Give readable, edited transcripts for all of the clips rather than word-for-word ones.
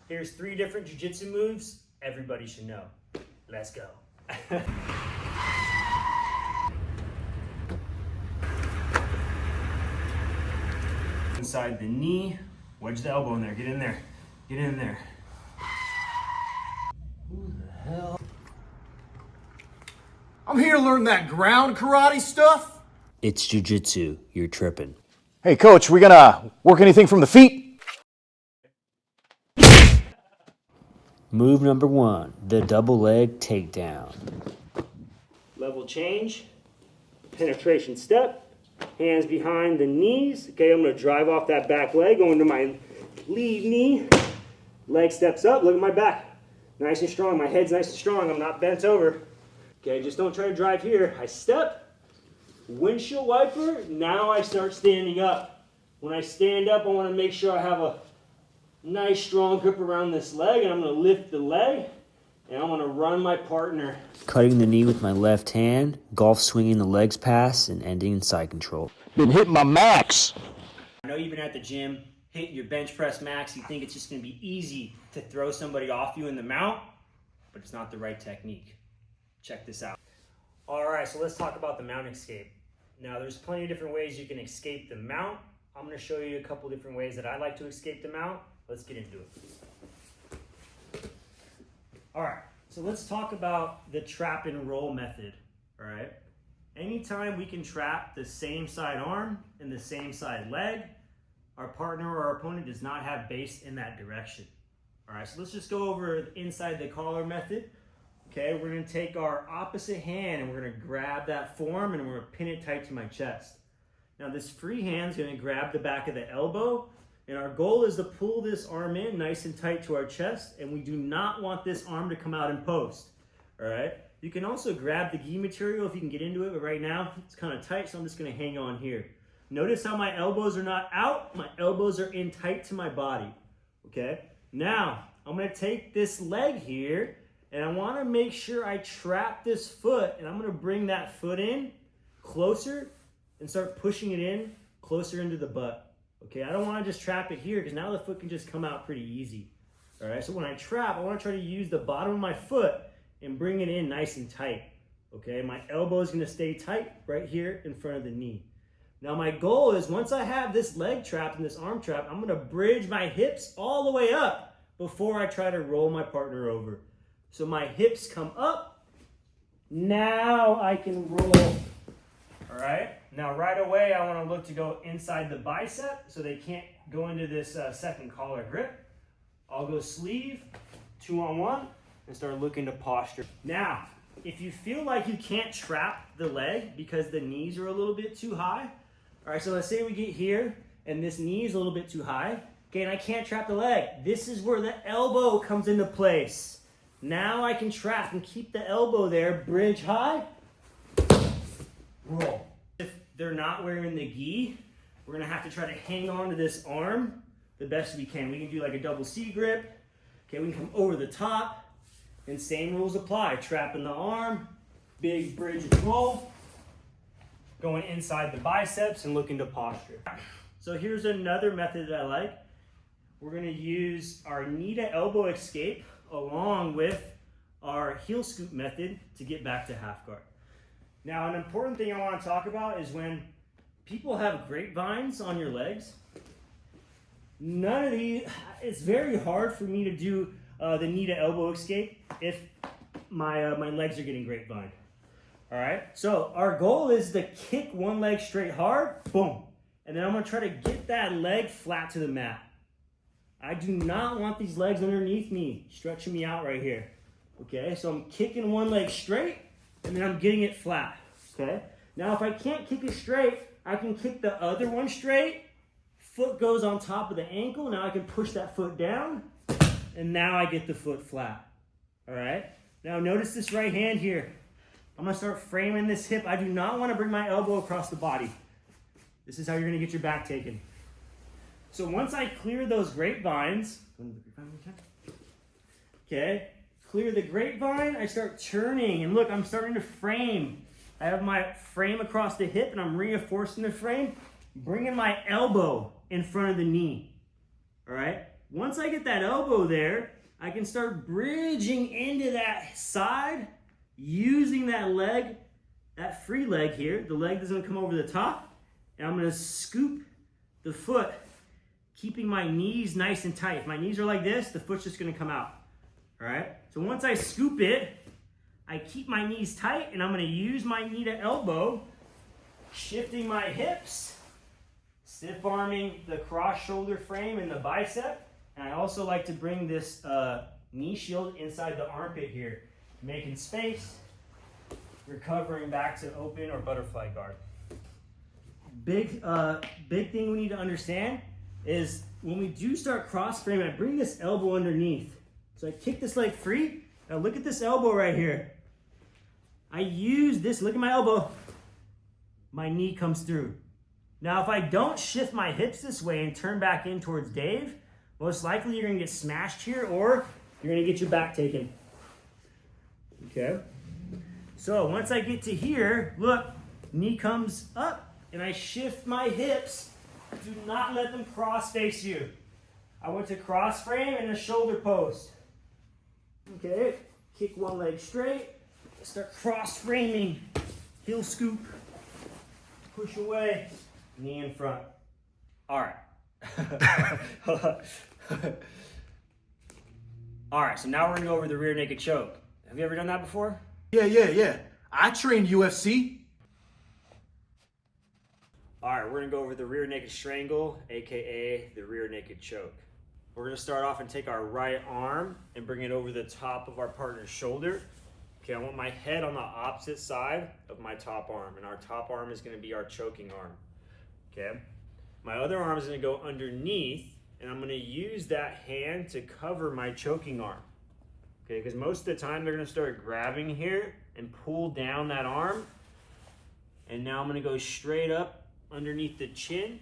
Here's 3 different jiu-jitsu moves everybody should know. Let's go. Inside the knee, wedge the elbow in there, get in there, get in there. Who the hell? I'm here to learn that ground karate stuff. It's jiu-jitsu, you're tripping. Hey coach, we gonna work anything from the feet? Move number 1, the double leg takedown. Level change, penetration step, hands behind the knees. Okay, I'm gonna drive off that back leg, going to my lead knee. Leg steps up, look at my back. Nice and strong, my head's nice and strong, I'm not bent over. Okay, just don't try to drive here. I step, windshield wiper, now I start standing up. When I stand up, I wanna make sure I have a nice strong grip around this leg, and I'm gonna lift the leg, and I'm gonna run my partner. Cutting the knee with my left hand, golf swinging the legs pass, and ending in side control. Been hitting my max. I know you've been at the gym, hitting your bench press max, you think it's just gonna be easy to throw somebody off you in the mount, but it's not the right technique. Check this out. All right, so let's talk about the mount escape. Now there's plenty of different ways you can escape the mount. I'm gonna show you a couple different ways that I like to escape the mount. Let's get into it. All right, so let's talk about the trap and roll method, all right? Anytime we can trap the same side arm and the same side leg, our partner or our opponent does not have base in that direction. All right, so let's just go over inside the collar method. Okay, we're gonna take our opposite hand and we're gonna grab that form and we're gonna pin it tight to my chest. Now this free hand's gonna grab the back of the elbow, and our goal is to pull this arm in nice and tight to our chest, and we do not want this arm to come out in post, all right? You can also grab the gi material if you can get into it, but right now it's kind of tight, so I'm just gonna hang on here. Notice how my elbows are not out, my elbows are in tight to my body, okay? Now, I'm gonna take this leg here, and I wanna make sure I trap this foot, and I'm gonna bring that foot in closer and start pushing it in closer into the butt. Okay, I don't want to just trap it here because now the foot can just come out pretty easy. All right, so when I trap, I want to try to use the bottom of my foot and bring it in nice and tight. Okay, my elbow is going to stay tight right here in front of the knee. Now my goal is once I have this leg trapped and this arm trapped, I'm going to bridge my hips all the way up before I try to roll my partner over. So my hips come up. Now I can roll. All right, now right away I want to look to go inside the bicep so they can't go into this second collar grip. I'll go sleeve, 2-on-1, and start looking to posture. Now, if you feel like you can't trap the leg because the knees are a little bit too high, all right, so let's say we get here and this knee is a little bit too high, okay, and I can't trap the leg. This is where the elbow comes into place. Now I can trap and keep the elbow there, bridge high, roll. If they're not wearing the gi, we're gonna have to try to hang on to this arm the best we can. We can do like a double C grip. Okay, we can come over the top, and same rules apply. Trapping the arm, big bridge and roll, going inside the biceps and looking to posture. So here's another method that I like. We're gonna use our knee to elbow escape along with our heel scoop method to get back to half guard. Now, an important thing I want to talk about is when people have grapevines on your legs, none of these, it's very hard for me to do the knee to elbow escape if my legs are getting grapevine. All right, so our goal is to kick one leg straight hard, boom, and then I'm gonna try to get that leg flat to the mat. I do not want these legs underneath me, stretching me out right here. Okay, so I'm kicking one leg straight, and then I'm getting it flat, okay? Now, if I can't kick it straight, I can kick the other one straight, foot goes on top of the ankle, now I can push that foot down, and now I get the foot flat, all right? Now, notice this right hand here. I'm gonna start framing this hip. I do not wanna bring my elbow across the body. This is how you're gonna get your back taken. So once I clear those grapevines, okay, clear the grapevine, I start turning, and look, I'm starting to frame. I have my frame across the hip, and I'm reinforcing the frame, bringing my elbow in front of the knee, all right? Once I get that elbow there, I can start bridging into that side, using that leg, that free leg here. The leg doesn't come over the top. And I'm gonna scoop the foot, keeping my knees nice and tight. If my knees are like this, the foot's just gonna come out, all right? So once I scoop it, I keep my knees tight, and I'm gonna use my knee to elbow, shifting my hips, stiff arming the cross shoulder frame and the bicep. And I also like to bring this knee shield inside the armpit here, making space, recovering back to open or butterfly guard. Big thing we need to understand is when we do start cross frame, I bring this elbow underneath. So I kick this leg free. Now look at this elbow right here. I use this, look at my elbow. My knee comes through. Now if I don't shift my hips this way and turn back in towards Dave, most likely you're gonna get smashed here or you're gonna get your back taken. Okay? So once I get to here, look, knee comes up and I shift my hips. Do not let them cross face you. I went to cross frame and a shoulder post. Okay, kick one leg straight, start cross framing, heel scoop, push away, knee in front. All right. All right, so now we're gonna go over the rear naked choke. Have you ever done that before? Yeah. I trained UFC. All right, we're gonna go over the rear naked strangle, AKA the rear naked choke. We're gonna start off and take our right arm and bring it over the top of our partner's shoulder. Okay, I want my head on the opposite side of my top arm, and our top arm is gonna be our choking arm, okay? My other arm is gonna go underneath, and I'm gonna use that hand to cover my choking arm, okay? Because most of the time they're gonna start grabbing here and pull down that arm, and now I'm gonna go straight up underneath the chin.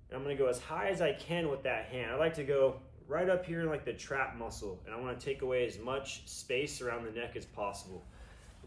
And I'm gonna go as high as I can with that hand. I like to go right up here in like the trap muscle, and I wanna take away as much space around the neck as possible,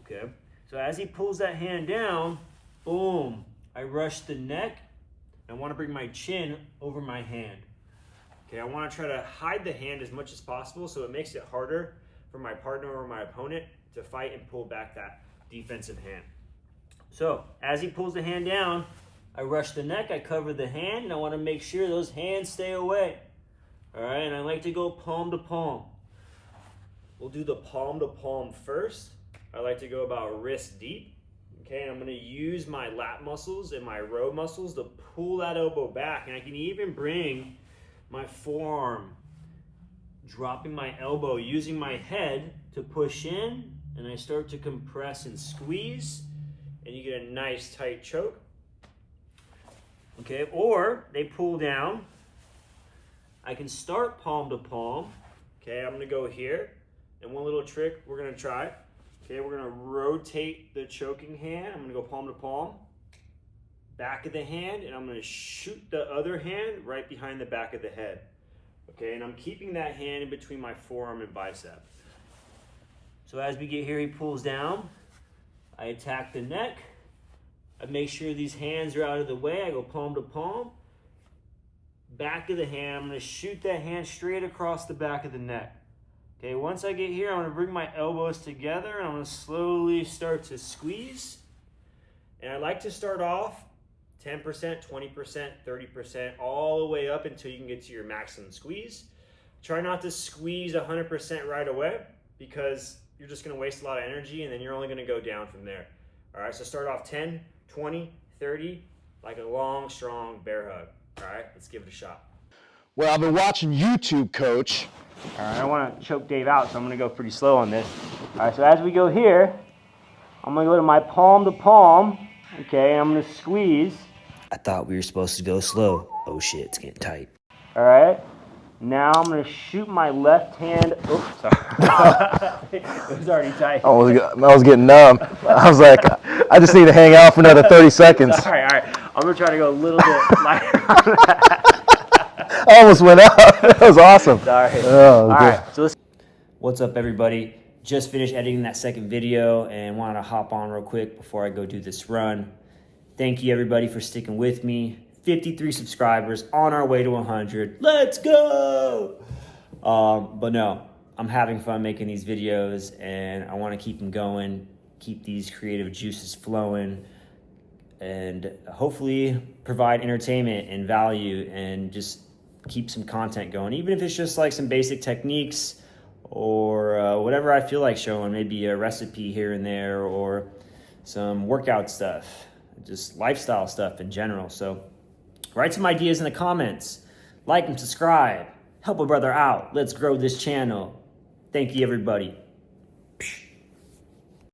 okay? So as he pulls that hand down, boom, I rush the neck. I wanna bring my chin over my hand. Okay, I wanna try to hide the hand as much as possible so it makes it harder for my partner or my opponent to fight and pull back that defensive hand. So as he pulls the hand down, I rush the neck, I cover the hand, and I want to make sure those hands stay away. All right, and I like to go palm to palm. We'll do the palm to palm first. I like to go about wrist deep. Okay, and I'm going to use my lat muscles and my row muscles to pull that elbow back. And I can even bring my forearm, dropping my elbow, using my head to push in, and I start to compress and squeeze, and you get a nice tight choke. Okay, or they pull down. I can start palm to palm. Okay, I'm gonna go here. And one little trick we're gonna try. Okay, we're gonna rotate the choking hand. I'm gonna go palm to palm. Back of the hand, and I'm gonna shoot the other hand right behind the back of the head. Okay, and I'm keeping that hand in between my forearm and bicep. So as we get here, he pulls down. I attack the neck. I make sure these hands are out of the way. I go palm to palm. Back of the hand, I'm gonna shoot that hand straight across the back of the neck. Okay, once I get here, I'm gonna bring my elbows together and I'm gonna slowly start to squeeze. And I like to start off 10%, 20%, 30%, all the way up until you can get to your maximum squeeze. Try not to squeeze 100% right away because you're just gonna waste a lot of energy and then you're only gonna go down from there. All right, so start off 10, 20, 30, like a long, strong bear hug. All right, let's give it a shot. Well, I've been watching YouTube, Coach. All right, I don't want to choke Dave out, so I'm going to go pretty slow on this. All right, so as we go here, I'm going to go to my palm to palm, okay, and I'm going to squeeze. I thought we were supposed to go slow. Oh shit, it's getting tight. All right, now I'm going to shoot my left hand. Oops, sorry. It was already tight. I was getting numb. I was like, I just need to hang out for another 30 seconds. All right. I'm going to try to go a little bit lighter on that. I almost went out. That was awesome. Sorry. Oh, all okay. right, so let's. What's up, everybody? Just finished editing that second video and wanted to hop on real quick before I go do this run. Thank you, everybody, for sticking with me. 53 subscribers, on our way to 100. Let's go! But no, I'm having fun making these videos, and I want to keep them going, keep these creative juices flowing, and hopefully provide entertainment and value and just keep some content going, even if it's just like some basic techniques or whatever I feel like showing, maybe a recipe here and there or some workout stuff, just lifestyle stuff in general. So write some ideas in the comments, like and subscribe, help a brother out. Let's grow this channel. Thank you, everybody.